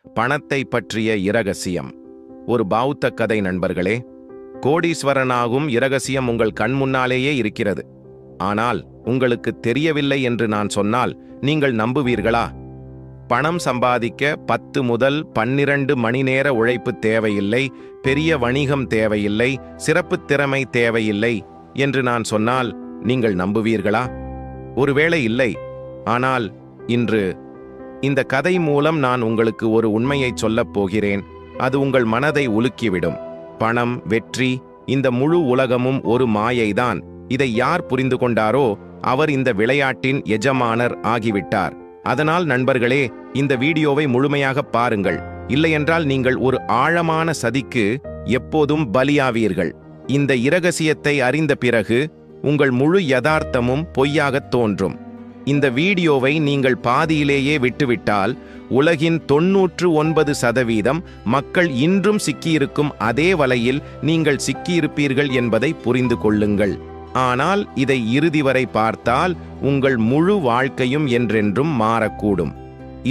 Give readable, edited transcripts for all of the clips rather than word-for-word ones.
பணத்தை பற்றிய இரகசியம். ஒரு பௌத்த கதை நண்பர்களே. கோடீஸ்வரனாகும் இரகசியம் உங்கள் கண் முன்னாலேயே இருக்கிறது. ஆனால் உங்களுக்கு தெரியவில்லை என்று நான் சொன்னால் நீங்கள் நம்புவீர்களா? பணம் சம்பாதிக்க 10 முதல் 12 மணி நேர உழைப்பு தேவையில்லை, பெரிய வணிகம் தேவையில்லை, சிறப்பு திறமை தேவையில்லை என்று நான் சொன்னால் நீங்கள் நம்புவீர்களா? ஒருவேளை இல்லை. ஆனால் இன்று இந்த கதை மூலம் நான் உங்களுக்கு ஒரு உண்மையை சொல்லப் போகிறேன். அது உங்கள் மனதை உலுக்கிவிடும். பணம், வெற்றி, இந்த முழு உலகமும் ஒரு மாயைதான். இதை யார் புரிந்து கொண்டாரோ அவர் இந்த விளையாட்டின் எஜமானர் ஆகிவிட்டார். அதனால் நண்பர்களே, இந்த வீடியோவை முழுமையாக பாருங்கள். இல்லையென்றால் நீங்கள் ஒரு ஆழமான சதிக்கு எப்போதும் பலியாவீர்கள். இந்த இரகசியத்தை அறிந்த பிறகு உங்கள் முழு யதார்த்தமும் பொய்யாகத் தோன்றும். இந்த வீடியோவை நீங்கள் பாதியிலேயே விட்டுவிட்டால் உலகின் 99% மக்கள் இன்றும் சிக்கியிருக்கும் அதே வலையில் நீங்கள் சிக்கியிருப்பீர்கள் என்பதை புரிந்து கொள்ளுங்கள். ஆனால் இதை இறுதி வரை பார்த்தால் உங்கள் முழு வாழ்க்கையும் என்றென்றும் மாறக்கூடும்.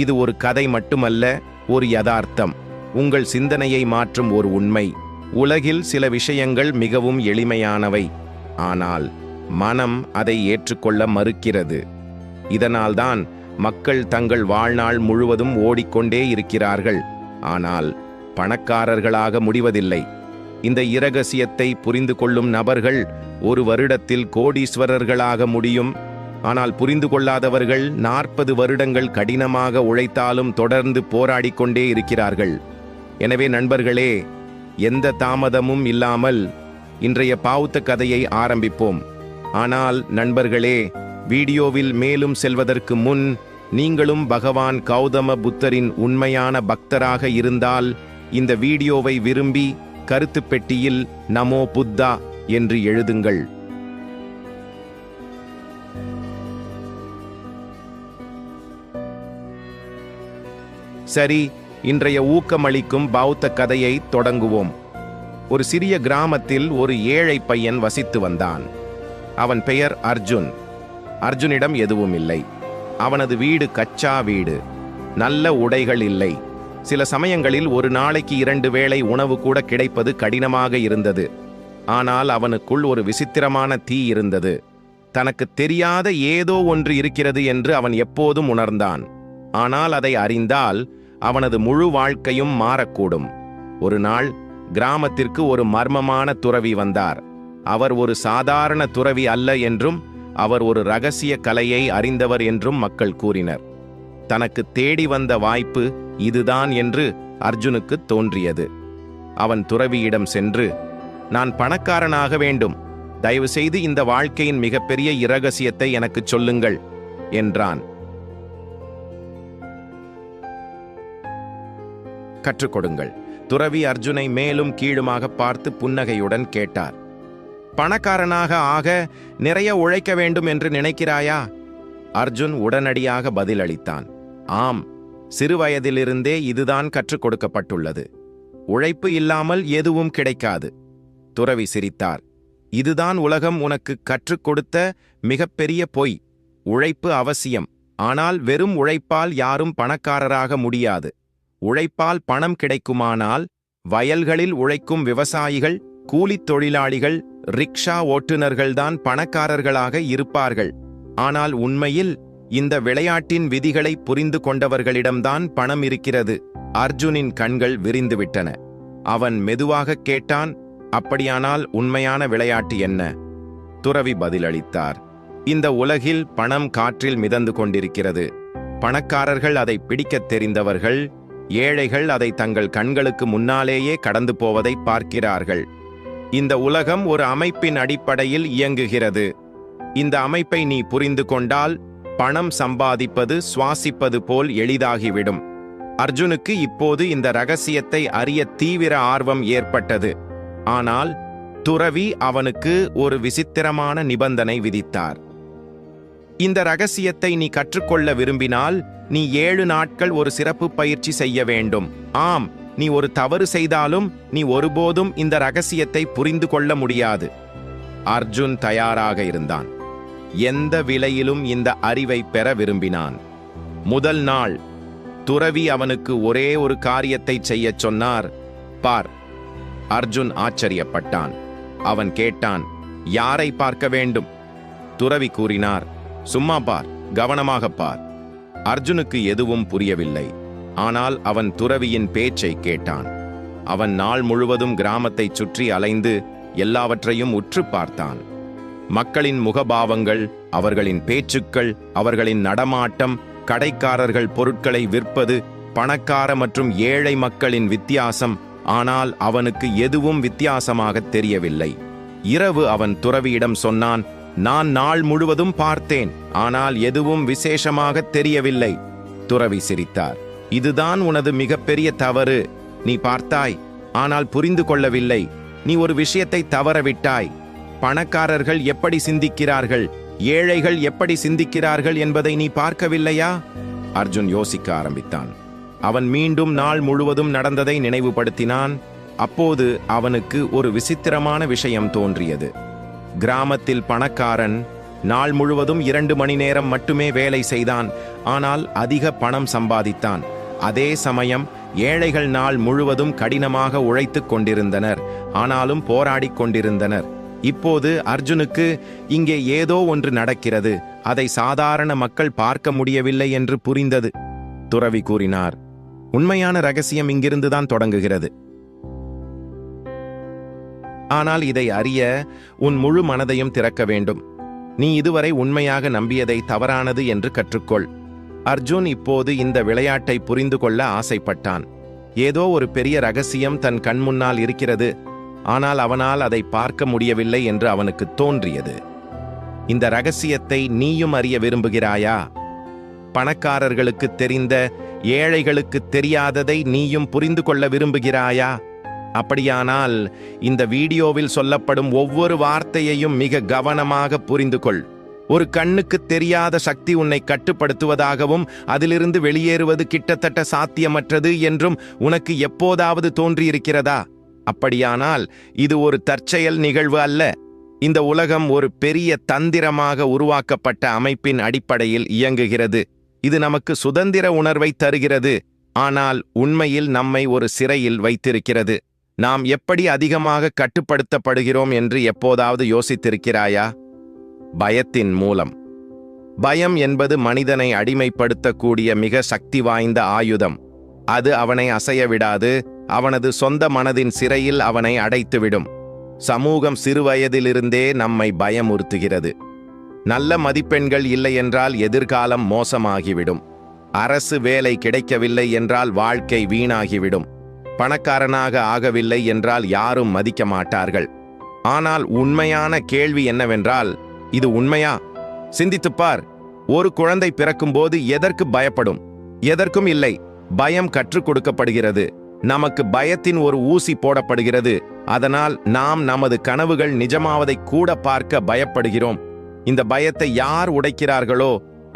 இது ஒரு கதை மட்டுமல்ல, ஒரு யதார்த்தம், உங்கள் சிந்தனையை மாற்றும் ஒரு உண்மை. உலகில் சில விஷயங்கள் மிகவும் எளிமையானவை, ஆனால் மனம் அதை ஏற்றுக்கொள்ள மறுக்கிறது. இதனால்தான் மக்கள் தங்கள் வாழ்நாள் முழுவதும் ஓடிக்கொண்டே இருக்கிறார்கள், ஆனால் பணக்காரர்களாக முடிவதில்லை. இந்த இரகசியத்தை புரிந்து கொள்ளும் நபர்கள் 1 வருடத்தில் கோடீஸ்வரர்களாக முடியும். ஆனால் புரிந்து கொள்ளாதவர்கள் 40 வருடங்கள் கடினமாக உழைத்தாலும் தொடர்ந்து போராடிக்கொண்டே இருக்கிறார்கள். எனவே நண்பர்களே, எந்த தாமதமும் இல்லாமல் இன்றைய பௌத்த கதையை ஆரம்பிப்போம். ஆனால் நண்பர்களே, வீடியோவில் மேலும் செல்வதற்கு முன் நீங்களும் பகவான் கௌதம புத்தரின் உண்மையான பக்தராக இருந்தால் இந்த வீடியோவை விரும்பி கருத்து பெட்டியில் நமோ புத்தா என்று எழுதுங்கள். சரி, இன்றைய ஊக்கமளிக்கும் பௌத்த கதையை தொடங்குவோம். ஒரு சிறிய கிராமத்தில் ஒரு ஏழை பையன் வசித்து வந்தான். அவன் பெயர் அர்ஜுன். அர்ஜுனிடம் எதுவும் இல்லை. அவனது வீடு கச்சா வீடு. நல்ல உடைகள் இல்லை. சில சமயங்களில் ஒரு நாளைக்கு 2 வேளை உணவு கூட கிடைப்பது கடினமாக இருந்தது. ஆனால் அவனுக்குள் ஒரு விசித்திரமான தீ இருந்தது. தனக்கு தெரியாத ஏதோ ஒன்று இருக்கிறது என்று அவன் எப்போதும் உணர்ந்தான். ஆனால் அதை அறிந்தால் அவனது முழு வாழ்க்கையும் மாறக்கூடும். ஒரு நாள் கிராமத்திற்கு ஒரு மர்மமான துறவி வந்தார். அவர் ஒரு சாதாரண துறவி அல்ல என்றும் அவர் ஒரு இரகசிய கலையை அறிந்தவர் என்றும் மக்கள் கூறினர். தனக்கு தேடி வந்த வாய்ப்பு இதுதான் என்று அர்ஜுனுக்கு தோன்றியது. அவன் துறவியிடம் சென்று, நான் பணக்காரனாக வேண்டும், தயவு செய்து இந்த வாழ்க்கையின் மிகப்பெரிய இரகசியத்தை எனக்கு சொல்லுங்கள் என்றான். கற்றுக்கொடுங்கள். துறவி அர்ஜுனை மேலும் கீழுமாக பார்த்து புன்னகையுடன் கேட்டார். பணக்காரனாக ஆக நிறைய உழைக்க வேண்டும் என்று நினைக்கிறாயா? அர்ஜுன் உடனடியாக பதிலளித்தான். ஆம், சிறுவயதிலிருந்தே இதுதான் கற்றுக் கொடுக்கப்பட்டுள்ளது. உழைப்பு இல்லாமல் எதுவும் கிடைக்காது. துறவி சிரித்தார். இதுதான் உலகம் உனக்கு கற்றுக் கொடுத்த மிகப்பெரிய பொய். உழைப்பு அவசியம், ஆனால் வெறும் உழைப்பால் யாரும் பணக்காரராக முடியாது. உழைப்பால் பணம் கிடைக்குமானால் வயல்களில் உழைக்கும் விவசாயிகள், கூலித் தொழிலாளிகள், ரிக்ஷா ஓட்டுநர்கள்தான் பணக்காரர்களாக இருப்பார்கள். ஆனால் உண்மையில் இந்த விளையாட்டின் விதிகளை புரிந்து கொண்டவர்களிடம்தான் பணம் இருக்கிறது. அர்ஜுனின் கண்கள் விரிந்துவிட்டன. அவன் மெதுவாக கேட்டான், அப்படியானால் உண்மையான விளையாட்டு என்ன? துறவி பதிலளித்தார். இந்த உலகில் பணம் காற்றில் மிதந்து கொண்டிருக்கிறது. பணக்காரர்கள் அதை பிடிக்கத் தெரிந்தவர்கள், ஏழைகள் அதை தங்கள் கண்களுக்கு முன்னாலேயே கடந்து போவதை பார்க்கிறார்கள். இந்த உலகம் ஒரு அமைப்பின் அடிப்படையில் இயங்குகிறது. இந்த அமைப்பை நீ புரிந்து கொண்டால் பணம் சம்பாதிப்பது சுவாசிப்பது போல் எளிதாகிவிடும். அர்ஜுனுக்கு இப்போது இந்த இரகசியத்தை அறிய தீவிர ஆர்வம் ஏற்பட்டது. ஆனால் துறவி அவனுக்கு ஒரு விசித்திரமான நிபந்தனை விதித்தார். இந்த இரகசியத்தை நீ கற்றுக்கொள்ள விரும்பினால் நீ 7 நாட்கள் ஒரு சிறப்பு பயிற்சி செய்ய வேண்டும். ஆம், நீ ஒரு தவறு செய்தாலும் நீ ஒருபோதும் இந்த இரகசியத்தை புரிந்து கொள்ள முடியாது. அர்ஜுன் தயாராக இருந்தான். எந்த விலையிலும் இந்த அறிவை பெற விரும்பினான். முதல் நாள் துறவி அவனுக்கு ஒரே ஒரு காரியத்தை செய்யச் சொன்னார். பார். அர்ஜுன் ஆச்சரியப்பட்டான். அவன் கேட்டான், யாரை பார்க்க வேண்டும்? துறவி கூறினார், சும்மா பார், கவனமாக பார். அர்ஜுனுக்கு எதுவும் புரியவில்லை. ஆனால் அவன் துறவியின் பேச்சை கேட்டான். அவன் நாள் முழுவதும் கிராமத்தைச் சுற்றி அலைந்து எல்லாவற்றையும் உற்று பார்த்தான். மக்களின் முகபாவங்கள், அவர்களின் பேச்சுக்கள், அவர்களின் நடமாட்டம், கடைக்காரர்கள் பொருட்களை விற்பது, பணக்கார மற்றும் ஏழை மக்களின் வித்தியாசம். ஆனால் அவனுக்கு எதுவும் வித்தியாசமாக தெரியவில்லை. இரவு அவன் துறவியிடம் சொன்னான், நான் நாள் முழுவதும் பார்த்தேன், ஆனால் எதுவும் விசேஷமாக தெரியவில்லை. துறவி சிரித்தார். இதுதான் உனது மிகப்பெரிய தவறு. நீ பார்த்தாய், ஆனால் புரிந்து கொள்ளவில்லை. நீ ஒரு விஷயத்தை தவறவிட்டாய். பணக்காரர்கள் எப்படி சிந்திக்கிறார்கள், ஏழைகள் எப்படி சிந்திக்கிறார்கள் என்பதை நீ பார்க்கவில்லையா? அர்ஜுன் யோசிக்க ஆரம்பித்தான். அவன் மீண்டும் நாள் முழுவதும் நடந்ததை நினைவுபடுத்தினான். அப்போது அவனுக்கு ஒரு விசித்திரமான விஷயம் தோன்றியது. கிராமத்தில் பணக்காரன் நாள் முழுவதும் 2 மணி நேரம் மட்டுமே வேலை செய்தான், ஆனால் அதிக பணம் சம்பாதித்தான். அதே சமயம் ஏழைகள் நாள் முழுவதும் கடினமாக உழைத்துக் கொண்டிருந்தனர், ஆனாலும் போராடிக் கொண்டிருந்தனர். இப்போது அர்ஜுனுக்கு இங்கே ஏதோ ஒன்று நடக்கிறது, அதை சாதாரண மக்கள் பார்க்க முடியவில்லை என்று புரிந்தது. துறவி கூறினார், உண்மையான ரகசியம் இங்கிருந்துதான் தொடங்குகிறது. ஆனால் இதை அறிய உன் முழு மனதையும் திறக்க வேண்டும். நீ இதுவரை உண்மையாக நம்பியதை தவறானது என்று கற்றுக்கொள். அர்ஜுன் இப்போது இந்த விளையாட்டை புரிந்து கொள்ள ஆசைப்பட்டான். ஏதோ ஒரு பெரிய ரகசியம் தன் கண்முன்னால் இருக்கிறது, ஆனால் அவனால் அதை பார்க்க முடியவில்லை என்று அவனுக்கு தோன்றியது. இந்த ரகசியத்தை நீயும் அறிய விரும்புகிறாயா? பணக்காரர்களுக்கு தெரிந்த, ஏழைகளுக்கு தெரியாததை நீயும் புரிந்து கொள்ள விரும்புகிறாயா? அப்படியானால் இந்த வீடியோவில் சொல்லப்படும் ஒவ்வொரு வார்த்தையையும் மிக கவனமாக புரிந்து கொள். ஒரு கண்ணுக்கு தெரியாத சக்தி உன்னை கட்டுப்படுத்துவதாகவும் அதிலிருந்து வெளியேறுவது கிட்டத்தட்ட சாத்தியமற்றது என்றும் உனக்கு எப்போதாவது தோன்றியிருக்கிறதா? அப்படியானால் இது ஒரு தற்செயல் நிகழ்வு அல்ல. இந்த உலகம் ஒரு பெரிய தந்திரமாக உருவாக்கப்பட்ட அமைப்பின் அடிப்படையில் இயங்குகிறது. இது நமக்கு சுதந்திர உணர்வை தருகிறது, ஆனால் உண்மையில் நம்மை ஒரு சிறையில் வைத்திருக்கிறது. நாம் எப்படி அதிகமாக கட்டுப்படுத்தப்படுகிறோம் என்று எப்போதாவது யோசித்திருக்கிறாயா? பயத்தின் மூலம். பயம் என்பது மனிதனை அடிமைப்படுத்தக்கூடிய மிக சக்தி வாய்ந்த ஆயுதம். அது அவனை அசைய விடாது, அவனது சொந்த மனதின் சிறையில் அவனை அடைத்துவிடும். சமூகம் சிறுவயதிலிருந்தே நம்மை பயமுறுத்துகிறது. நல்ல மதிப்பெண்கள் இல்லை என்றால் எதிர்காலம் மோசமாகிவிடும். அரசு வேலை கிடைக்கவில்லை என்றால் வாழ்க்கை வீணாகிவிடும். பணக்காரனாக ஆகவில்லை என்றால் யாரும் மதிக்க மாட்டார்கள். ஆனால் உண்மையான கேள்வி என்னவென்றால், இது உண்மையா? சிந்தித்துப்பார். ஒரு குழந்தை பிறக்கும்போது எதற்கு பயப்படும்? எதற்கும் இல்லை. பயம் கற்றுக் கொடுக்கப்படுகிறது. நமக்கு பயத்தின் ஒரு ஊசி போடப்படுகிறது. அதனால் நாம் நமது கனவுகள் நிஜமாவதை கூட பார்க்க பயப்படுகிறோம். இந்த பயத்தை யார் உடைக்கிறார்களோ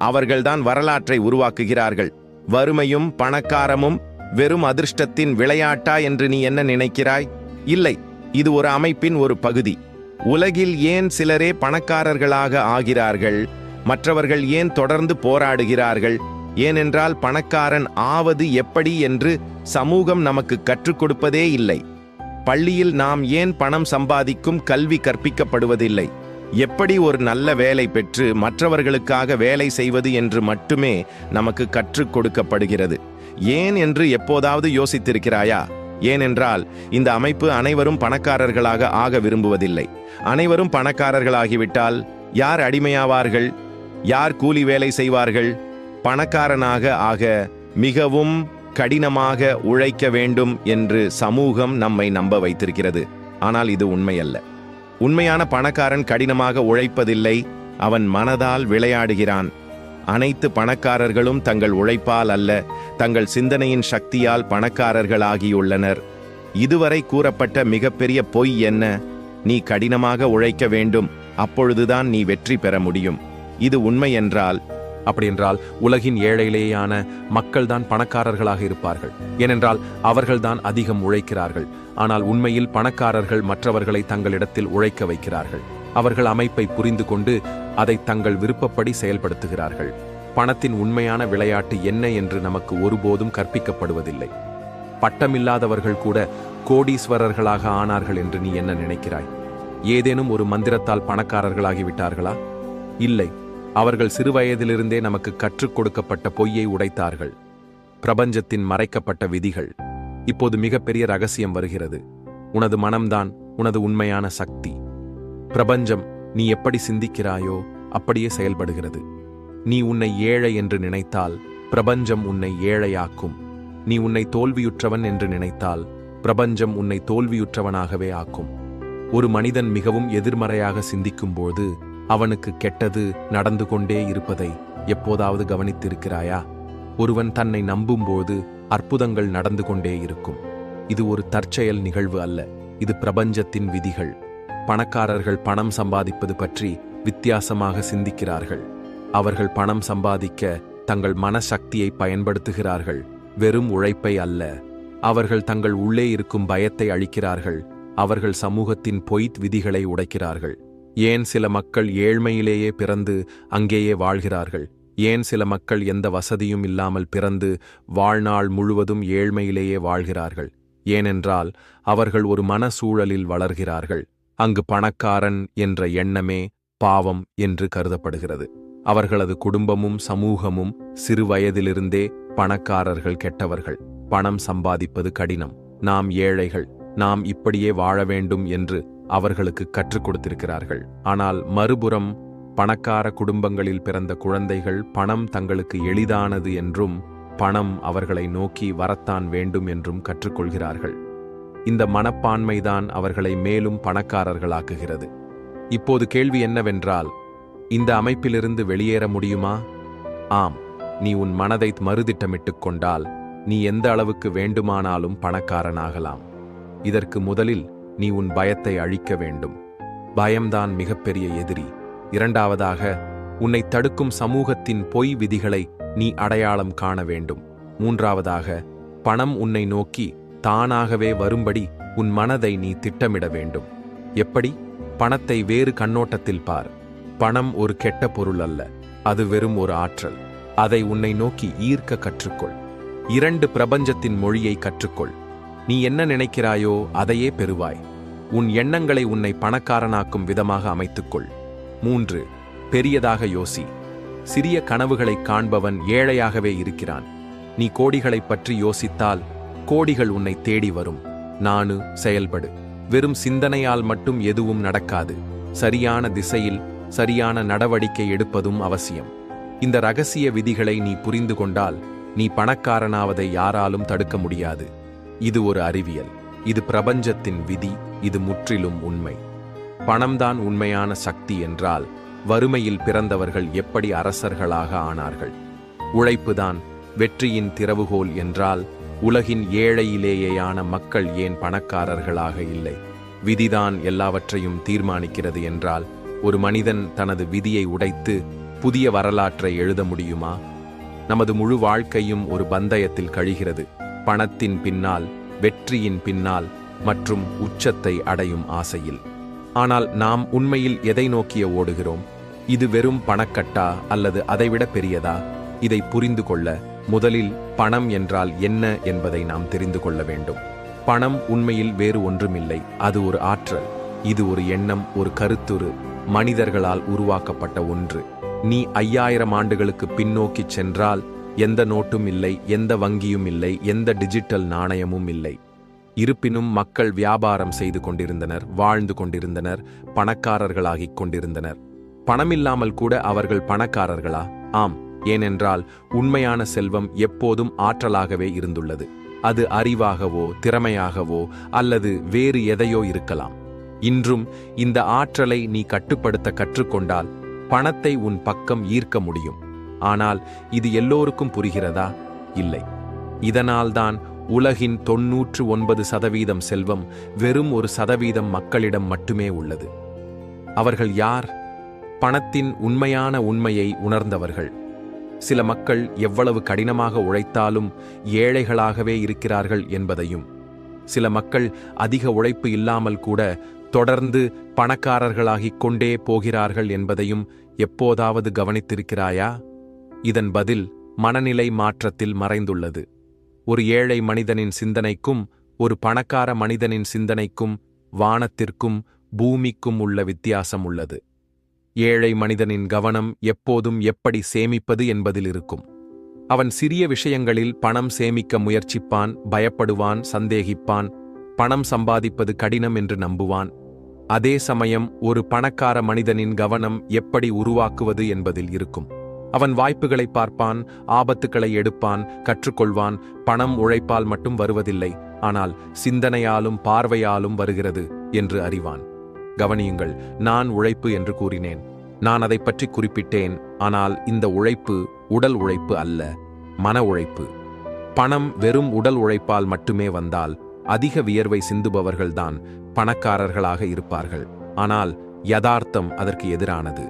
அவர்கள்தான் வரலாற்றை உருவாக்குகிறார்கள். வறுமையும் பணக்காரமும் வெறும் அதிர்ஷ்டத்தின் விளையாட்டா என்று நீ என்ன நினைக்கிறாய்? இல்லை, இது ஒரு அமைப்பின் ஒரு பகுதி. உலகில் ஏன் சிலரே பணக்காரர்களாக ஆகிறார்கள், மற்றவர்கள் ஏன் தொடர்ந்து போராடுகிறார்கள்? ஏனென்றால் பணக்காரன் ஆவது எப்படி என்று சமூகம் நமக்கு கற்றுக் கொடுப்பதே இல்லை. பள்ளியில் நாம் ஏன் பணம் சம்பாதிக்கும் கல்வி கற்பிக்கப்படுவதில்லை. எப்படி ஒரு நல்ல வேலை பெற்று மற்றவர்களுக்காக வேலை செய்வது என்று மட்டுமே நமக்கு கற்றுக் கொடுக்கப்படுகிறது. ஏன் என்று எப்போதாவது யோசித்திருக்கிறாயா? ஏனென்றால் இந்த அமைப்பு அனைவரும் பணக்காரர்களாக ஆக விரும்புவதில்லை. அனைவரும் பணக்காரர்களாகிவிட்டால் யார் அடிமையாவார்கள்? யார் கூலி வேலை செய்வார்கள்? பணக்காரனாக ஆக மிகவும் கடினமாக உழைக்க வேண்டும் என்று சமூகம் நம்மை நம்ப வைத்திருக்கிறது. ஆனால் இது உண்மையல்ல. உண்மையான பணக்காரன் கடினமாக உழைப்பதில்லை, அவன் மனதால் விளையாடுகிறான். அனைத்து பணக்காரர்களும் தங்கள் உழைப்பால் அல்ல, தங்கள் சிந்தனையின் சக்தியால் பணக்காரர்களாகியுள்ளனர். இதுவரை கூறப்பட்ட மிகப்பெரிய பொய் என்ன? நீ கடினமாக உழைக்க வேண்டும், அப்பொழுதுதான் நீ வெற்றி பெற முடியும். இது உண்மை என்றால், அப்படியென்றால் உலகின் ஏழையிலேயான மக்கள்தான் பணக்காரர்களாக இருப்பார்கள். ஏனென்றால் அவர்கள்தான் அதிகம் உழைக்கிறார்கள். ஆனால் உண்மையில் பணக்காரர்கள் மற்றவர்களை தங்களிடத்தில் உழைக்க வைக்கிறார்கள். அவர்கள் அமைப்பை புரிந்து கொண்டு அதை தங்கள் விருப்பப்படி செயல்படுத்துகிறார்கள். பணத்தின் உண்மையான விளையாட்டு என்ன என்று நமக்கு ஒருபோதும் கற்பிக்கப்படுவதில்லை. பட்டமில்லாதவர்கள் கூட கோடீஸ்வரர்களாக ஆனார்கள் என்று நீ என்ன நினைக்கிறாய்? ஏதேனும் ஒரு மந்திரத்தால் பணக்காரர்களாகிவிட்டார்களா? இல்லை. அவர்கள் சிறுவயதிலிருந்தே நமக்கு கற்றுக் கொடுக்கப்பட்ட பொய்யை உடைத்தார்கள். பிரபஞ்சத்தின் மறைக்கப்பட்ட விதிகள். இப்போது மிகப்பெரிய ரகசியம் வருகிறது. உனது மனம்தான் உனது உண்மையான சக்தி. பிரபஞ்சம் நீ எப்படி சிந்திக்கிறாயோ அப்படியே செயல்படுகிறது. நீ உன்னை ஏழை என்று நினைத்தால் பிரபஞ்சம் உன்னை ஏழையாக்கும். நீ உன்னை தோல்வியுற்றவன் என்று நினைத்தால் பிரபஞ்சம் உன்னை தோல்வியுற்றவனாகவே ஆக்கும். ஒரு மனிதன் மிகவும் எதிர்மறையாக சிந்திக்கும்போது அவனுக்கு கெட்டது நடந்து கொண்டே இருப்பதை எப்போதாவது கவனித்திருக்கிறாயா? ஒருவன் தன்னை நம்பும்போது அற்புதங்கள் நடந்து கொண்டே இருக்கும். இது ஒரு தற்செயல் நிகழ்வு அல்ல, இது பிரபஞ்சத்தின் விதிகள். பணக்காரர்கள் பணம் சம்பாதிப்பது பற்றி வித்தியாசமாக சிந்திக்கிறார்கள். அவர்கள் பணம் சம்பாதிக்க தங்கள் மனசக்தியை பயன்படுத்துகிறார்கள், வெறும் உழைப்பை அல்ல. அவர்கள் தங்கள் உள்ளே இருக்கும் பயத்தை அழிக்கிறார்கள். அவர்கள் சமூகத்தின் பொய்த் விதிகளை உடைக்கிறார்கள். ஏன் சில மக்கள் ஏழ்மையிலேயே பிறந்து அங்கேயே வாழ்கிறார்கள்? ஏன் சில மக்கள் எந்த வசதியும் இல்லாமல் பிறந்து வாழ்நாள் முழுவதும் ஏழ்மையிலேயே வாழ்கிறார்கள்? ஏனென்றால் அவர்கள் ஒரு மனசூழலில் வளர்கிறார்கள் அங்கு பணக்காரன் என்ற எண்ணமே பாவம் என்று கருதப்படுகிறது. அவர்களது குடும்பமும் சமூகமும் சிறு வயதிலிருந்தே பணக்காரர்கள் கெட்டவர்கள், பணம் சம்பாதிப்பது கடினம், நாம் ஏழைகள், நாம் இப்படியே வாழ வேண்டும் என்று அவர்களுக்கு கற்றுக் கொடுத்திருக்கிறார்கள். ஆனால் மறுபுறம் பணக்கார குடும்பங்களில் பிறந்த குழந்தைகள் பணம் தங்களுக்கு எளிதானது என்றும் பணம் அவர்களை நோக்கி வரத்தான் வேண்டும் என்றும் கற்றுக்கொள்கிறார்கள். இந்த மனப்பான்மைதான் அவர்களை மேலும் பணக்காரர்களாக்குகிறது. இப்போது கேள்வி என்னவென்றால், இந்த அமைப்பிலிருந்து வெளியேற முடியுமா? ஆம், நீ உன் மனதை மறுதிட்டமிட்டுக் கொண்டால் நீ எந்த அளவுக்கு வேண்டுமானாலும் பணக்காரனாகலாம். இதற்கு முதலில் நீ உன் பயத்தை அழிக்க வேண்டும். பயம்தான் மிகப்பெரிய எதிரி. இரண்டாவதாக, உன்னை தடுக்கும் சமூகத்தின் பொய் விதிகளை நீ அடையாளம் காண வேண்டும். மூன்றாவதாக, பணம் உன்னை நோக்கி தானாகவே வரும்படி உன் மனதை நீ திட்டமிட வேண்டும். எப்படி? பணத்தை வேறு கண்ணோட்டத்தில் பார். பணம் ஒரு கெட்ட பொருள் அல்ல, அது வெறும் ஒரு ஆற்றல். அதை உன்னை நோக்கி ஈர்க்க கற்றுக்கொள். 2 பிரபஞ்சத்தின் மொழியை கற்றுக்கொள். நீ என்ன நினைக்கிறாயோ அதையே பெறுவாய். உன் எண்ணங்களை உன்னை பணக்காரனாக்கும் விதமாக அமைத்துக்கொள். 3. பெரியதாக யோசி. சிறிய கனவுகளைக் காண்பவன் ஏழையாகவே இருக்கிறான். நீ கோடிகளைப் பற்றி யோசித்தால் கோடிகள் உன்னை தேடி வரும். செயல்படு. வெறும் சிந்தனையால் மட்டும் எதுவும் நடக்காது. சரியான திசையில் சரியான நடவடிக்கை எடுப்பதும் அவசியம். இந்த ரகசிய விதிகளை நீ புரிந்து கொண்டால் நீ பணக்காரனாவதை யாராலும் தடுக்க முடியாது. இது ஒரு அறிவியல், இது பிரபஞ்சத்தின் விதி, இது முற்றிலும் உண்மை. பணம்தான் உண்மையான சக்தி என்றால் வறுமையில் பிறந்தவர்கள் எப்படி அரசர்களாக ஆனார்கள்? உழைப்புதான் வெற்றியின் திறவுகோல் என்றால் உலகின் ஏழையிலேயேயான மக்கள் ஏன் பணக்காரர்களாக இல்லை? விதிதான் எல்லாவற்றையும் தீர்மானிக்கிறது என்றால் ஒரு மனிதன் தனது விதியை உடைத்து புதிய வரலாற்றை எழுத முடியுமா? நமது முழு வாழ்க்கையும் ஒரு பந்தயத்தில் கழிகிறது. பணத்தின் பின்னால், வெற்றியின் பின்னால் மற்றும் உச்சத்தை அடையும் ஆசையில். ஆனால் நாம் உண்மையில் எதை நோக்கிய ஓடுகிறோம்? இது வெறும் பணக்கட்டா அல்லது அதைவிட பெரியதா? இதை புரிந்து கொள்ள முதலில் பணம் என்றால் என்ன என்பதை நாம் தெரிந்து கொள்ள வேண்டும். பணம் உண்மையில் வேறு ஒன்றுமில்லை, அது ஒரு ஆற்றல். இது ஒரு எண்ணம், ஒரு கருத்துரு, மனிதர்களால் உருவாக்கப்பட்ட ஒன்று. நீ 5000 ஆண்டுகளுக்கு பின்னோக்கி சென்றால் எந்த நோட்டும் இல்லை, எந்த வங்கியும் இல்லை, எந்த டிஜிட்டல் நாணயமும் இல்லை. இருப்பினும் மக்கள் வியாபாரம் செய்து கொண்டிருந்தனர், வாழ்ந்து கொண்டிருந்தனர், பணக்காரர்களாகிக் கொண்டிருந்தனர். பணமில்லாமல் கூட அவர்கள் பணக்காரர்களா? ஆம், ஏனென்றால் உண்மையான செல்வம் எப்போதும் ஆற்றலாகவே இருந்துள்ளது. அது அறிவாகவோ திறமையாகவோ அல்லது வேறு எதையோ இருக்கலாம். இன்றும் இந்த ஆற்றலை நீ கட்டுப்படுத்த கற்றுக்கொண்டால் பணத்தை உன் பக்கம் ஈர்க்க முடியும். ஆனால் இது எல்லோருக்கும் புரிகிறதா? இல்லை. இதனால்தான் உலகின் 99% செல்வம் வெறும் 1% மக்களிடம் மட்டுமே உள்ளது. அவர்கள் யார்? பணத்தின் உண்மையான உண்மையை உணர்ந்தவர்கள். சில மக்கள் எவ்வளவு கடினமாக உழைத்தாலும் ஏழைகளாகவே இருக்கிறார்கள் என்பதையும், சில மக்கள் அதிக உழைப்பு இல்லாமல் கூட தொடர்ந்து பணக்காரர்களாகிக் கொண்டே போகிறார்கள் என்பதையும் எப்போதாவது கவனித்திருக்கிறாயா? இதன் பதில் மனநிலை மாற்றத்தில் மறைந்துள்ளது. ஒரு ஏழை மனிதனின் சிந்தனைக்கும் ஒரு பணக்கார மனிதனின் சிந்தனைக்கும் வானத்திற்கும் பூமிக்கும் உள்ள வித்தியாசம் உள்ளது. ஏழை மனிதனின் கவனம் எப்போதும் எப்படி சேமிப்பது என்பதில் இருக்கும். அவன் சிறிய விஷயங்களில் பணம் சேமிக்க முயற்சிப்பான், பயப்படுவான், சந்தேகிப்பான், பணம் சம்பாதிப்பது கடினம் என்று நம்புவான். அதே சமயம் ஒரு பணக்கார மனிதனின் கவனம் எப்படி உருவாக்குவது என்பதில் இருக்கும். அவன் வாய்ப்புகளை பார்ப்பான், ஆபத்துக்களை எடுப்பான், கற்றுக்கொள்வான். பணம் உழைப்பால் மட்டும் வருவதில்லை, ஆனால் சிந்தனையாலும் பார்வையாலும் வருகிறது என்று அறிவான். கவனியுங்கள், நான் உழைப்பு என்று கூறினேன். நான் அதை பற்றி குறிப்பிட்டேன். ஆனால் இந்த உழைப்பு உடல் உழைப்பு அல்ல, மன உழைப்பு. பணம் வெறும் உடல் உழைப்பால் மட்டுமே வந்தால் அதிக வியர்வை சிந்துபவர்கள்தான் பணக்காரர்களாக இருப்பார்கள். ஆனால் யதார்த்தம் அதற்கு எதிரானது.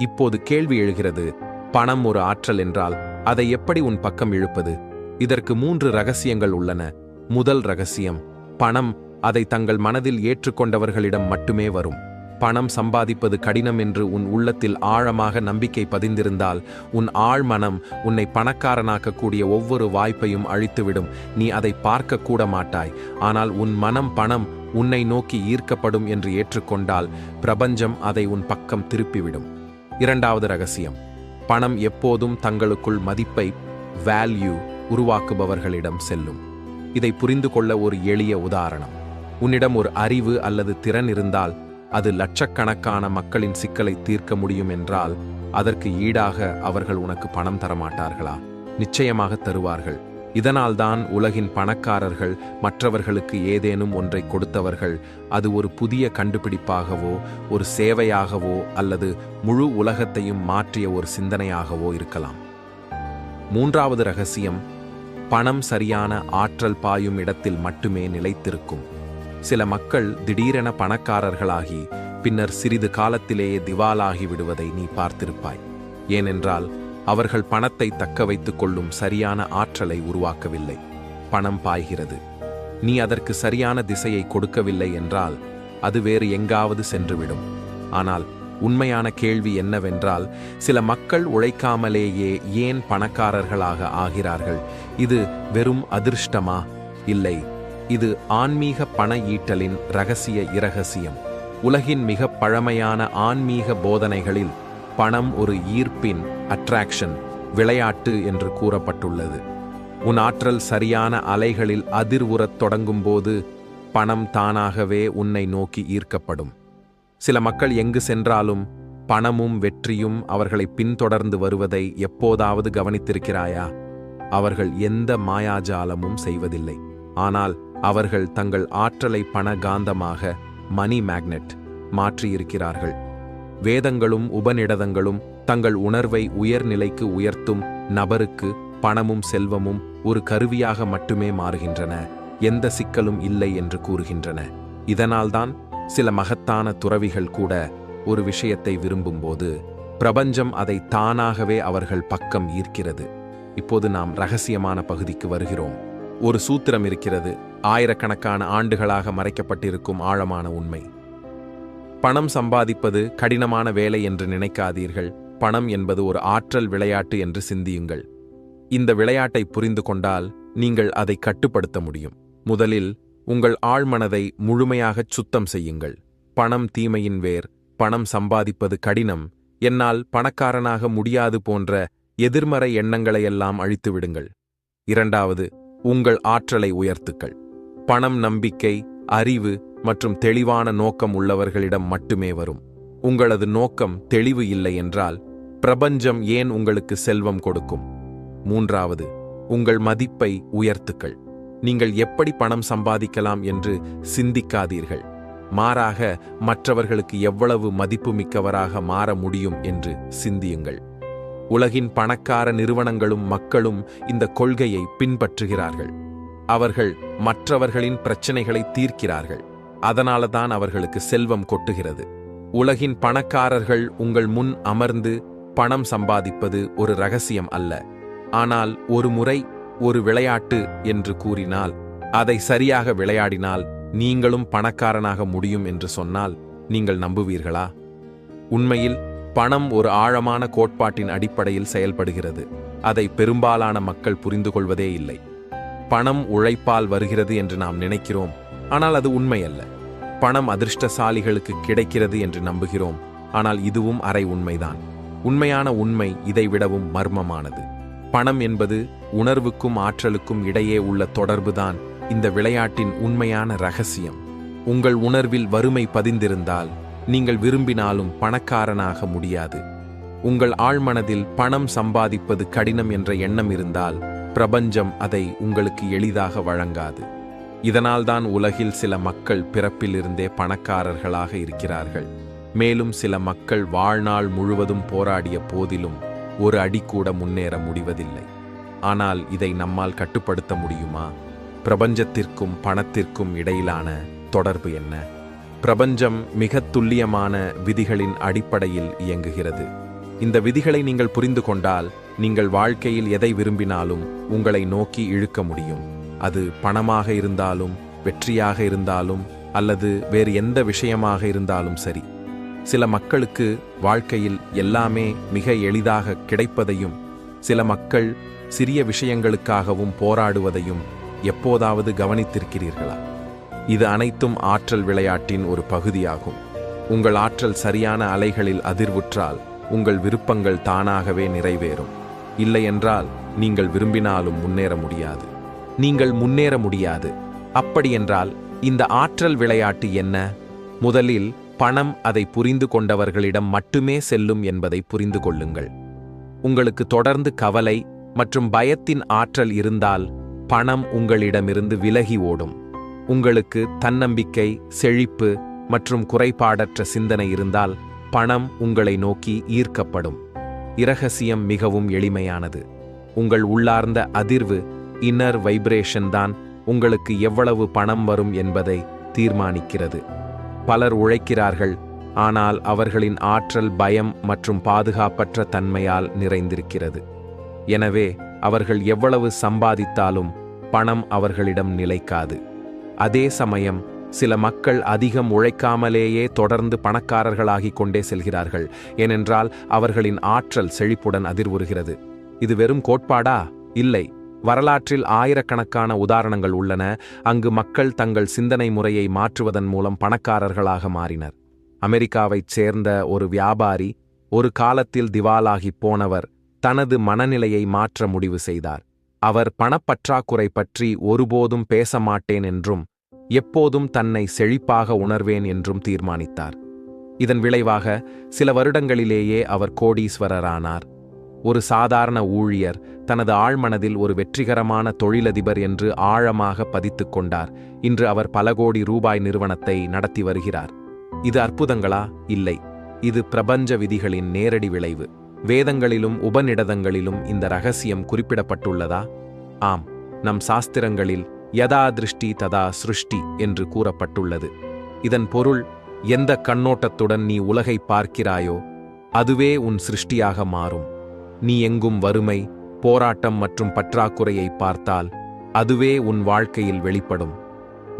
இப்போது கேள்வி எழுகிறது, பணம் ஒரு ஆற்றல் என்றால் அதை எப்படி உன் பக்கம் இழுப்பது? இதற்கு 3 ரகசியங்கள் உள்ளன. முதல் ரகசியம், பணம் அதை தங்கள் மனதில் ஏற்றுக்கொண்டவர்களிடம் மட்டுமே வரும். பணம் சம்பாதிப்பது கடினம் என்று உன் உள்ளத்தில் ஆழமாக நம்பிக்கை பதிந்திருந்தால் உன் ஆழ்மனம் உன்னை பணக்காரனாக்கக்கூடிய ஒவ்வொரு வாய்ப்பையும் அழித்துவிடும். நீ அதை பார்க்க கூட மாட்டாய். ஆனால் உன் மனம் பணம் உன்னை நோக்கி ஈர்க்கப்படும் என்று ஏற்றுக்கொண்டால் பிரபஞ்சம் அதை உன் பக்கம் திருப்பிவிடும். இரண்டாவது ரகசியம், பணம் எப்போதும் தங்களுக்குள் மதிப்பை வேல்யூ உருவாக்குபவர்களிடம் செல்லும். இதை புரிந்து கொள்ள ஒரு எளிய உதாரணம். உன்னிடம் ஒரு அறிவு அல்லது திறன் இருந்தால் அது லட்சக்கணக்கான மக்களின் சிக்கலை தீர்க்க முடியும் என்றால் அதற்கு ஈடாக அவர்கள் உனக்கு பணம் தரமாட்டார்களா? நிச்சயமாக தருவார்கள். இதனால்தான் உலகின் பணக்காரர்கள் மற்றவர்களுக்கு ஏதேனும் ஒன்றை கொடுத்தவர்கள், அது ஒரு புதிய கண்டுபிடிப்பாகவோ ஒரு சேவையாகவோ அல்லது முழு உலகத்தையும் மாற்றிய ஒரு சிந்தனையாகவோ இருக்கலாம். மூன்றாவது ரகசியம், பணம் சரியான ஆற்றல் பாயும் இடத்தில் மட்டுமே நிலைத்திருக்கும். சில மக்கள் திடீரென பணக்காரர்களாகி பின்னர் சிறிது காலத்திலேயே திவாலாகி விடுவதை நீ பார்த்திருப்பாய். ஏனென்றால் அவர்கள் பணத்தை தக்க வைத்துக் கொள்ளும் சரியான ஆற்றலை உருவாக்கவில்லை. பணம் பாய்கிறது, நீ அதற்கு சரியான திசையை கொடுக்கவில்லை என்றால் அது வேறு எங்காவது சென்றுவிடும். ஆனால் உண்மையான கேள்வி என்னவென்றால், சில மக்கள் உழைக்காமலேயே ஏன் பணக்காரர்களாக ஆகிறார்கள்? இது வெறும் அதிர்ஷ்டமா? இல்லை, இது ஆன்மீக பண ஈட்டலின் இரகசியம். உலகின் மிக பழமையான ஆன்மீக போதனைகளில் பணம் ஒரு ஈர்ப்பின் அட்ராக்ஷன் விளையாட்டு என்று கூறப்பட்டுள்ளது. உன் ஆற்றல் சரியான அலைகளில் அதிர்வுறத் தொடங்கும்போது பணம் தானாகவே உன்னை நோக்கி ஈர்க்கப்படும். சில மக்கள் எங்கு சென்றாலும் பணமும் வெற்றியும் அவர்களை பின்தொடர்ந்து வருவதை எப்போதாவது கவனித்திருக்கிறாயா? அவர்கள் எந்த மாயாஜாலமும் செய்வதில்லை. ஆனால் அவர்கள் தங்கள் ஆற்றலை பண காந்தமாக, மணி மேக்னெட், மாற்றியிருக்கிறார்கள். வேதங்களும் உபநிடதங்களும் தங்கள் உணர்வை உயர்நிலைக்கு உயர்த்தும் நபருக்கு பணமும் செல்வமும் ஒரு கருவியாக மட்டுமே மாறுகின்றன, எந்த சிக்கலும் இல்லை என்று கூறுகின்றன. இதனால்தான் சில மகத்தான துறவிகள் கூட ஒரு விஷயத்தை விரும்பும்போது பிரபஞ்சம் அதை தானாகவே அவர்கள் பக்கம் ஈர்க்கிறது. இப்போது நாம் ரகசியமான பகுதிக்கு வருகிறோம். ஒரு சூத்திரம் இருக்கிறது, ஆயிரக்கணக்கான ஆண்டுகளாக மறைக்கப்பட்டிருக்கும் ஆழமான உண்மை. பணம் சம்பாதிப்பது கடினமான வேலை என்று நினைக்காதீர்கள். பணம் என்பது ஒரு ஆற்றல் விளையாட்டு என்று சிந்தியுங்கள். இந்த விளையாட்டை புரிந்து கொண்டால் நீங்கள் அதை கட்டுப்படுத்த முடியும். முதலில் உங்கள் ஆழ்மனதை முழுமையாகச் சுத்தம் செய்யுங்கள். பணம் தீமையின் வேர், பணம் சம்பாதிப்பது கடினம், என்னால் பணக்காரனாக முடியாது போன்ற எதிர்மறை எண்ணங்களையெல்லாம் அழித்துவிடுங்கள். இரண்டாவது, உங்கள் ஆற்றலை உயர்த்துக்கள். பணம் நம்பிக்கை, அறிவு மற்றும் தெளிவான நோக்கம் உள்ளவர்களிடம் மட்டுமே வரும். உங்களது நோக்கம் தெளிவு இல்லை என்றால் பிரபஞ்சம் ஏன் உங்களுக்கு செல்வம் கொடுக்கும்? மூன்றாவது, உங்கள் மதிப்பை உயர்த்துக்கள். நீங்கள் எப்படி பணம் சம்பாதிக்கலாம் என்று சிந்திக்காதீர்கள். மாறாக மற்றவர்களுக்கு எவ்வளவு மதிப்புமிக்கவராக மாற முடியும் என்று சிந்தியுங்கள். உலகின் பணக்கார நிறுவனங்களும் மக்களும் இந்த கொள்கையை பின்பற்றுகிறார்கள். அவர்கள் மற்றவர்களின் பிரச்சனைகளை தீர்க்கிறார்கள். அதனால்தான் அவர்களுக்கு செல்வம் கொட்டுகிறது. உலகின் பணக்காரர்கள் உங்கள் முன் அமர்ந்து பணம் சம்பாதிப்பது ஒரு ரகசியம் அல்ல. ஆனால் ஒரு முறை ஒரு விளையாட்டு என்று கூறினால், அதை சரியாக விளையாடினால் நீங்களும் பணக்காரனாக முடியும் என்று சொன்னால் நீங்கள் நம்புவீர்களா? உண்மையில் பணம் ஒரு ஆழமான கோட்பாட்டின் அடிப்படையில் செயல்படுகிறது. அதை பெரும்பாலான மக்கள் புரிந்து கொள்வதே இல்லை. பணம் உழைப்பால் வருகிறது என்று நாம் நினைக்கிறோம், ஆனால் அது உண்மையல்ல. பணம் அதிர்ஷ்டசாலிகளுக்கு கிடைக்கிறது என்று நம்புகிறோம், ஆனால் இதுவும் அரை உண்மைதான். உண்மையான உண்மை இதைவிடவும் மர்மமானது. பணம் என்பது உணர்வுக்கும் ஆற்றலுக்கும் இடையே உள்ள தொடர்புதான் இந்த விளையாட்டின் உண்மையான ரகசியம். உங்கள் உணர்வில் வறுமை பதிந்திருந்தால் நீங்கள் விரும்பினாலும் பணக்காரனாக முடியாது. உங்கள் ஆழ்மனதில் பணம் சம்பாதிப்பது கடினம் என்ற எண்ணம் இருந்தால் பிரபஞ்சம் அதை உங்களுக்கு எளிதாக வழங்காது. இதனால்தான் உலகில் சில மக்கள் பிறப்பிலிருந்தே பணக்காரர்களாக இருக்கிறார்கள். மேலும் சில மக்கள் வாழ்நாள் முழுவதும் போராடிய போதிலும் ஒரு அடி கூட முன்னேற முடிவதில்லை. ஆனால் இதை நம்மால் கட்டுப்படுத்த முடியுமா? பிரபஞ்சத்திற்கும் பணத்திற்கும் இடையிலான தொடர்பு என்ன? பிரபஞ்சம் மிக துல்லியமான விதிகளின் அடிப்படையில் இயங்குகிறது. இந்த விதிகளை நீங்கள் புரிந்து கொண்டால் நீங்கள் வாழ்க்கையில் எதை விரும்பினாலும் உங்களை நோக்கி இழுக்க முடியும். அது பணமாக இருந்தாலும், வெற்றியாக இருந்தாலும், அல்லது வேறு எந்த விஷயமாக இருந்தாலும் சரி. சில மக்களுக்கு வாழ்க்கையில் எல்லாமே மிக எளிதாக கிடைப்பதையும், சில மக்கள் சிறிய விஷயங்களுக்காகவும் போராடுவதையும் எப்போதாவது கவனித்திருக்கிறீர்களா? இது அனைத்தும் ஆற்றல் விளையாட்டின் ஒரு பகுதியாகும். உங்கள் ஆற்றல் சரியான அலைகளில் அதிர்வுற்றால் உங்கள் விருப்பங்கள் தானாகவே நிறைவேறும். இல்லையென்றால் நீங்கள் விரும்பினாலும் முன்னேற முடியாது. நீங்கள் முன்னேற முடியாது. அப்படியென்றால் இந்த ஆற்றல் விளையாட்டு என்ன? முதலில் பணம் அதை புரிந்து கொண்டவர்களிடம் மட்டுமே செல்லும் என்பதை புரிந்து கொள்ளுங்கள். உங்களுக்கு தொடர்ந்து கவலை மற்றும் பயத்தின் ஆற்றல் இருந்தால் பணம் உங்களிடமிருந்து விலகி ஓடும். உங்களுக்கு தன்னம்பிக்கை, செழிப்பு மற்றும் குறைபாடற்ற சிந்தனை இருந்தால் பணம் உங்களை நோக்கி ஈர்க்கப்படும். இரகசியம் மிகவும் எளிமையானது. உங்கள் உள்ளார்ந்த அதிர்வு, இன்னர் வைப்ரேஷன் தான் உங்களுக்கு எவ்வளவு பணம் வரும் என்பதை தீர்மானிக்கிறது. பலர் உழைக்கிறார்கள், ஆனால் அவர்களின் ஆற்றல் பயம் மற்றும் பாதுகாப்பற்ற தன்மையால் நிறைந்திருக்கிறது. எனவே அவர்கள் எவ்வளவு சம்பாதித்தாலும் பணம் அவர்களிடம் நிலைக்காது. அதே சமயம் சில மக்கள் அதிகம் உழைக்காமலேயே தொடர்ந்து பணக்காரர்களாகிக் கொண்டே செல்கிறார்கள். ஏனென்றால் அவர்களின் ஆற்றல் செழிப்புடன் அதிர்வுறுகிறது. இது வெறும் கோட்பாடா? இல்லை. வரலாற்றில் ஆயிரக்கணக்கான உதாரணங்கள் உள்ளன, அங்கு மக்கள் தங்கள் சிந்தனை முறையை மாற்றுவதன் மூலம் பணக்காரர்களாக மாறினர். அமெரிக்காவைச் சேர்ந்த ஒரு வியாபாரி, ஒரு காலத்தில் திவாலாகிப் போனவர், தனது மனநிலையை மாற்ற முடிவு செய்தார். அவர் பணப்பற்றாக்குறை பற்றி ஒருபோதும் பேச மாட்டேன் என்றும் எப்போதும் தன்னை செழிப்பாக உணர்வேன் என்றும் தீர்மானித்தார். இதன் விளைவாக சில வருடங்களிலேயே அவர் கோடீஸ்வரரானார். ஒரு சாதாரண ஊழியர் தனது ஆழ்மனதில் ஒரு வெற்றிகரமான தொழிலதிபர் என்று ஆழமாக பதித்துக் கொண்டார். இன்று அவர் பல கோடி ரூபாய் நிறுவனத்தை நடத்தி வருகிறார். இது அற்புதங்களா? இல்லை. இது பிரபஞ்ச விதிகளின் நேரடி விளைவு. வேதங்களிலும் உபநிடதங்களிலும் இந்த ரகசியம் குறிப்பிடப்பட்டுள்ளதா? ஆம். நம் சாஸ்திரங்களில் யதா திருஷ்டி ததா சிருஷ்டி என்று கூறப்பட்டுள்ளது. இதன் பொருள், எந்த கண்ணோட்டத்துடன் நீ உலகை பார்க்கிறாயோ அதுவே உன் சிருஷ்டியாக மாறும். நீ எங்கும் வறுமை, போராட்டம் மற்றும் பற்றாக்குறையை பார்த்தால் அதுவே உன் வாழ்க்கையில் வெளிப்படும்.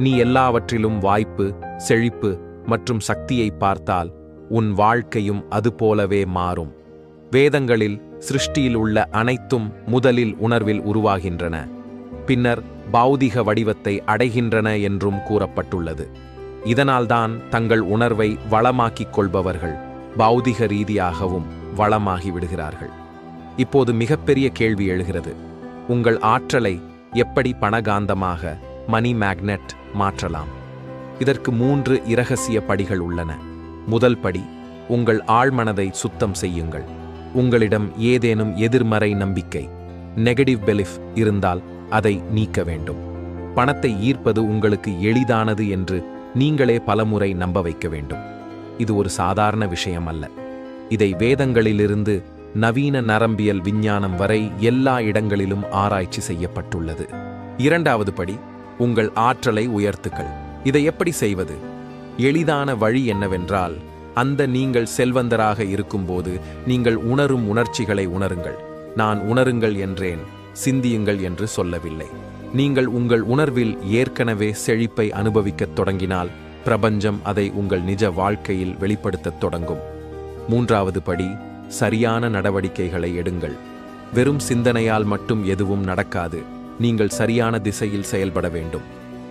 நீ எல்லாவற்றிலும் வாய்ப்பு, செழிப்பு மற்றும் சக்தியை பார்த்தால் உன் வாழ்க்கையும் அதுபோலவே மாறும். வேதங்களில் சிருஷ்டியில் உள்ள அனைத்தும் முதலில் உணர்வில் உருவாகின்றன, பின்னர் பௌதிக வடிவத்தை அடைகின்றன என்றும் கூறப்பட்டுள்ளது. இதனால்தான் தங்கள் உணர்வை வளமாக்கிக் கொள்பவர்கள் பௌதிக ரீதியாகவும் வளமாகி விடுகிறார்கள். இப்போது மிகப்பெரிய கேள்வி எழுகிறது. உங்கள் ஆற்றலை எப்படி பணகாந்தமாக, மணி மேக்னெட், மாற்றலாம்? இதற்கு 3 இரகசிய படிகள் உள்ளன. முதல் படி, உங்கள் ஆழ்மனதை சுத்தம் செய்யுங்கள். உங்களிடம் ஏதேனும் எதிர்மறை நம்பிக்கை, நெகட்டிவ் பெலிஃப் இருந்தால் அதை நீக்க வேண்டும். பணத்தை ஈர்ப்பது உங்களுக்கு எளிதானது என்று நீங்களே பலமுறை நம்ப வைக்க வேண்டும். இது ஒரு சாதாரண விஷயம் அல்ல. இதை வேதங்களிலிருந்து நவீன நரம்பியல் விஞ்ஞானம் வரை எல்லா இடங்களிலும் ஆராய்ச்சி செய்யப்பட்டுள்ளது. இரண்டாவது படி, உங்கள் ஆற்றலை உயர்த்துங்கள். இதை எப்படி செய்வது? எளிதான வழி என்னவென்றால், அந்த நீங்கள் செல்வந்தராக இருக்கும்போது நீங்கள் உணரும் உணர்ச்சிகளை உணருங்கள். நான் உணருங்கள் என்றேன், சிந்தியுங்கள் என்று சொல்லவில்லை. நீங்கள் உங்கள் உணர்வில் ஏற்கனவே செழிப்பை அனுபவிக்கத் தொடங்கினால் பிரபஞ்சம் அதை உங்கள் நிஜ வாழ்க்கையில் வெளிப்படுத்தத் தொடங்கும். மூன்றாவது படி, சரியான நடவடிக்கைகளை எடுங்கள். வெறும் சிந்தனையால் மட்டும் எதுவும் நடக்காது. நீங்கள் சரியான திசையில் செயல்பட வேண்டும்.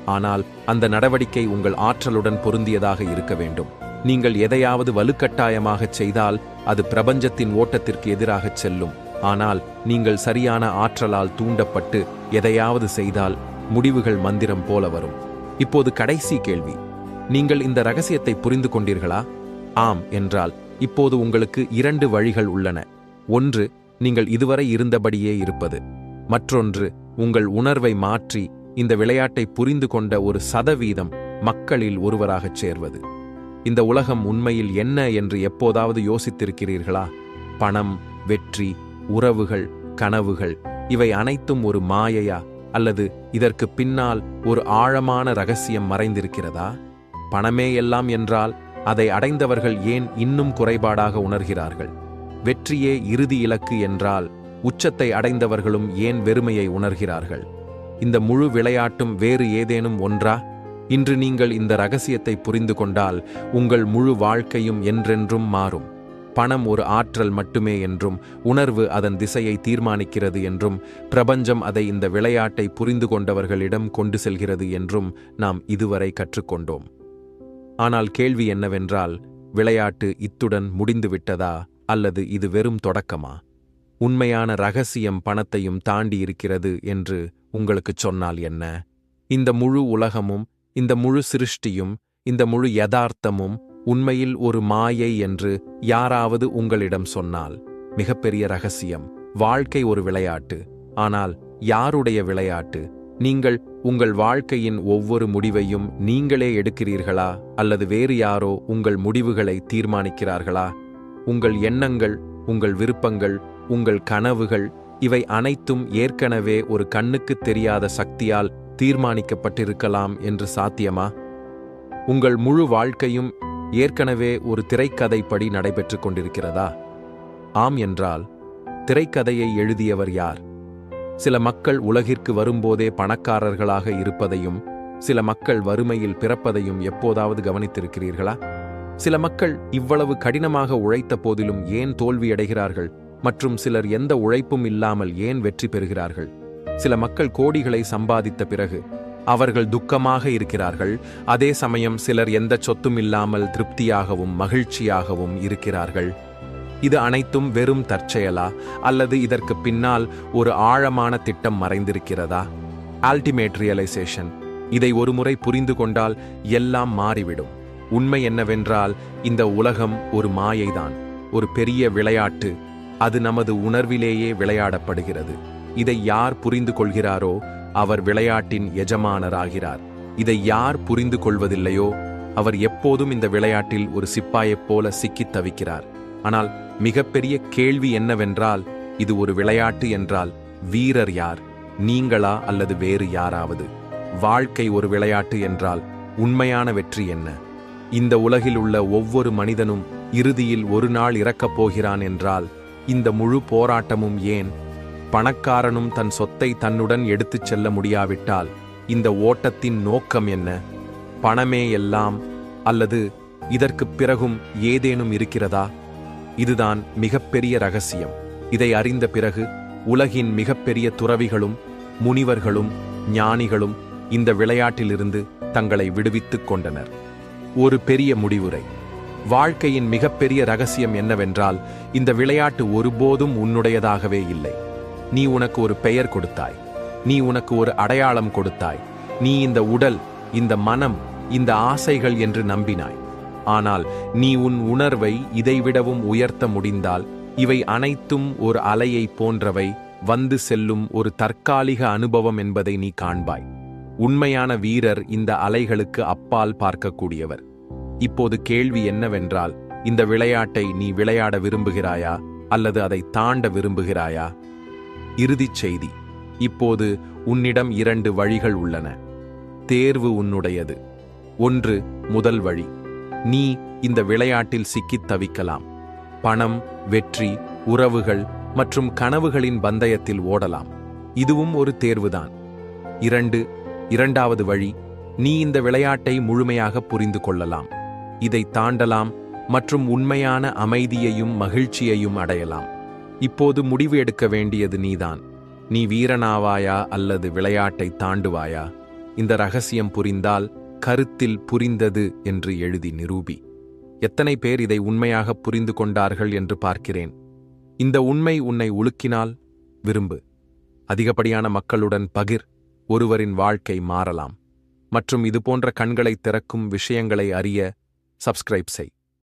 ஆனால் அந்த நடவடிக்கை உங்கள் ஆற்றலுடன் பொருந்தியதாக இருக்க வேண்டும். நீங்கள் எதையாவது வலுக்கட்டாயமாகச் செய்தால் அது பிரபஞ்சத்தின் ஓட்டத்திற்கு எதிராகச் செல்லும். ஆனால் நீங்கள் சரியான ஆற்றலால் தூண்டப்பட்டு எதையாவது செய்தால் முடிவுகள் மந்திரம் போல வரும். இப்போது கடைசி கேள்வி, நீங்கள் இந்த ரகசியத்தை புரிந்து கொண்டீர்களா? ஆம் என்றால் இப்போது உங்களுக்கு 2 வழிகள் உள்ளன. ஒன்று, நீங்கள் இதுவரை இருந்தபடியே இருப்பது. மற்றொன்று, உங்கள் உணர்வை மாற்றி இந்த விளையாட்டை புரிந்து கொண்ட ஒரு சதவீதம் மக்களில் ஒருவராகச் சேர்வது. இந்த உலகம் உண்மையில் என்ன என்று எப்போதாவது யோசித்திருக்கிறீர்களா? பணம், வெற்றி, உறவுகள், கனவுகள், இவை அனைத்தும் ஒரு மாயையா? அல்லது இதற்கு பின்னால் ஒரு ஆழமான ரகசியம் மறைந்திருக்கிறதா? பணமே எல்லாம் என்றால் அதை அடைந்தவர்கள் ஏன் இன்னும் குறைபாடாக உணர்கிறார்கள்? வெற்றியே இறுதி இலக்கு என்றால் உச்சத்தை அடைந்தவர்களும் ஏன் வெறுமையை உணர்கிறார்கள்? இந்த முழு விளையாட்டும் வேறு ஏதேனும் ஒன்றா? இன்று நீங்கள் இந்த ரகசியத்தை புரிந்து கொண்டால் உங்கள் முழு வாழ்க்கையும் என்றென்றும் மாறும். பணம் ஒரு ஆற்றல் மட்டுமே என்றும், உணர்வு அதன் திசையை தீர்மானிக்கிறது என்றும், பிரபஞ்சம் அதை இந்த விளையாட்டை புரிந்து கொண்டவர்களிடம் கொண்டு செல்கிறது என்றும் நாம் இதுவரை கற்றுக்கொண்டோம். ஆனால் கேள்வி என்னவென்றால், விளையாட்டு இத்துடன் முடிந்துவிட்டதா அல்லது இது வெறும் தொடக்கமா? உண்மையான ரகசியம் பணத்தையும் தாண்டி இருக்கிறது என்று உங்களுக்குச் சொன்னால் என்ன? இந்த முழு உலகமும், இந்த முழு சிருஷ்டியும், இந்த முழு யதார்த்தமும் உண்மையில் ஒரு மாயை என்று யாராவது உங்களிடம் சொன்னால், மிகப்பெரிய ரகசியம். வாழ்க்கை ஒரு விளையாட்டு. ஆனால் யாருடைய விளையாட்டு? நீங்கள் உங்கள் வாழ்க்கையின் ஒவ்வொரு முடிவையும் நீங்களே எடுக்கிறீர்களா அல்லது வேறு யாரோ உங்கள் முடிவுகளை தீர்மானிக்கிறார்களா? உங்கள் எண்ணங்கள், உங்கள் விருப்பங்கள், உங்கள் கனவுகள், இவை அனைத்தும் ஏற்கனவே ஒரு கண்ணுக்குத் தெரியாத சக்தியால் தீர்மானிக்கப்பட்டிருக்கலாம் என்று சாத்தியமா? உங்கள் முழு வாழ்க்கையும் ஏற்கனவே ஒரு திரைக்கதைப்படி நடைபெற்றுக் கொண்டிருக்கிறதா? ஆம் என்றால் திரைக்கதையை எழுதியவர் யார்? சில மக்கள் உலகிற்கு வரும்போதே பணக்காரர்களாக இருப்பதையும், சில மக்கள் வறுமையில் பிறப்பதையும் எப்போதாவது கவனித்திருக்கிறீர்களா? சில மக்கள் இவ்வளவு கடினமாக உழைத்த போதிலும் ஏன் தோல்வியடைகிறார்கள் மற்றும் சிலர் எந்த உழைப்பும் இல்லாமல் ஏன் வெற்றி பெறுகிறார்கள்? சில மக்கள் கோடிகளை சம்பாதித்த பிறகு அவர்கள் துக்கமாக இருக்கிறார்கள். அதே சமயம் சிலர் எந்த சொத்தும் இல்லாமல் திருப்தியாகவும் மகிழ்ச்சியாகவும் இருக்கிறார்கள். இது அனைத்தும் வெறும் தற்செயலா அல்லது இதற்கு பின்னால் ஒரு ஆழமான திட்டம் மறைந்திருக்கிறதா? Ultimate realisation. இதை ஒருமுறை புரிந்து கொண்டால் எல்லாம் மாறிவிடும். உண்மை என்னவென்றால், இந்த உலகம் ஒரு மாயைதான், ஒரு பெரிய விளையாட்டு. அது நமது உணர்விலேயே விளையாடப்படுகிறது. இதை யார் புரிந்து கொள்கிறாரோ அவர் விளையாட்டின் எஜமானராகிறார். இதை யார் புரிந்து கொள்வதில்லையோ அவர் எப்போதும் இந்த விளையாட்டில் ஒரு சிப்பாயைப் போல சிக்கித் தவிக்கிறார். ஆனால் மிகப்பெரிய கேள்வி என்னவென்றால், இது ஒரு விளையாட்டு என்றால் வீரர் யார்? நீங்களா அல்லது வேறு யாராவது? வாழ்க்கை ஒரு விளையாட்டு என்றால் உண்மையான வெற்றி என்ன? இந்த உலகில் உள்ள ஒவ்வொரு மனிதனும் இறுதியில் ஒரு நாள் இறக்கப் போகிறான் என்றால் இந்த முழு போராட்டமும் ஏன்? பணக்காரனும் தன் சொத்தை தன்னுடன் எடுத்துச் செல்ல முடியாவிட்டால் இந்த ஓட்டத்தின் நோக்கம் என்ன? பணமே எல்லாம் அல்லது இதற்குப் பிறகும் ஏதேனும் இருக்கிறதா? இதுதான் மிகப்பெரிய ரகசியம். இதை அறிந்த பிறகு உலகின் மிகப்பெரிய துறவிகளும் முனிவர்களும் ஞானிகளும் இந்த விளையாட்டிலிருந்து தங்களை விடுவித்துக் கொண்டனர். ஒரு பெரிய முடிவுரை. வாழ்க்கையின் மிகப்பெரிய ரகசியம் என்னவென்றால், இந்த விளையாட்டு ஒருபோதும் உன்னுடையதாகவே இல்லை. நீ உனக்கு ஒரு பெயர் கொடுத்தாய். நீ உனக்கு ஒரு அடையாளம் கொடுத்தாய். நீ இந்த உடல், இந்த மனம், இந்த ஆசைகள் என்று நம்பினாய். ஆனால் நீ உன் உணர்வை இதைவிடவும் உயர்த்த முடிந்தால், இவை அனைத்தும் ஒரு அலையை போன்றவை, வந்து செல்லும் ஒரு தற்காலிக அனுபவம் என்பதை நீ காண்பாய். உண்மையான வீரர் இந்த அலைகளுக்கு அப்பால் பார்க்கக்கூடியவர். இப்போது கேள்வி என்னவென்றால், இந்த விளையாட்டை நீ விளையாட விரும்புகிறாயா அல்லது அதை தாண்ட விரும்புகிறாயா? இறுதிச் செய்தி. இப்போது உன்னிடம் 2 வழிகள் உள்ளன. தேர்வு உன்னுடையது. 1. முதல் வழி. நீ இந்த விளையாட்டில் சிக்கித் தவிக்கலாம். பணம், வெற்றி, உறவுகள் மற்றும் கனவுகளின் பந்தயத்தில் ஓடலாம். இதுவும் ஒரு தேர்வுதான். 2. இரண்டாவது வழி. நீ இந்த விளையாட்டை முழுமையாக புரிந்து கொள்ளலாம். இதை தாண்டலாம் மற்றும் உண்மையான அமைதியையும் மகிழ்ச்சியையும் அடையலாம். இப்போது முடிவு எடுக்க வேண்டியது நீதான். நீ வீரனாவாயா அல்லது விளையாட்டை தாண்டுவாயா? இந்த ரகசியம் புரிந்தால் கருத்தில் புரிந்தது என்று எழுதி நிரூபி. எத்தனை பேர் இதை உண்மையாக புரிந்து கொண்டார்கள் என்று பார்க்கிறேன். இந்த உண்மை உன்னை உலுக்கினால் விரும்பு. அதிகப்படியான மக்களுடன் பகிர். ஒருவரின் வாழ்க்கை மாறலாம். மற்றும் இதுபோன்ற கண்களை திறக்கும் விஷயங்களை அறிய சப்ஸ்கிரைப் செய்.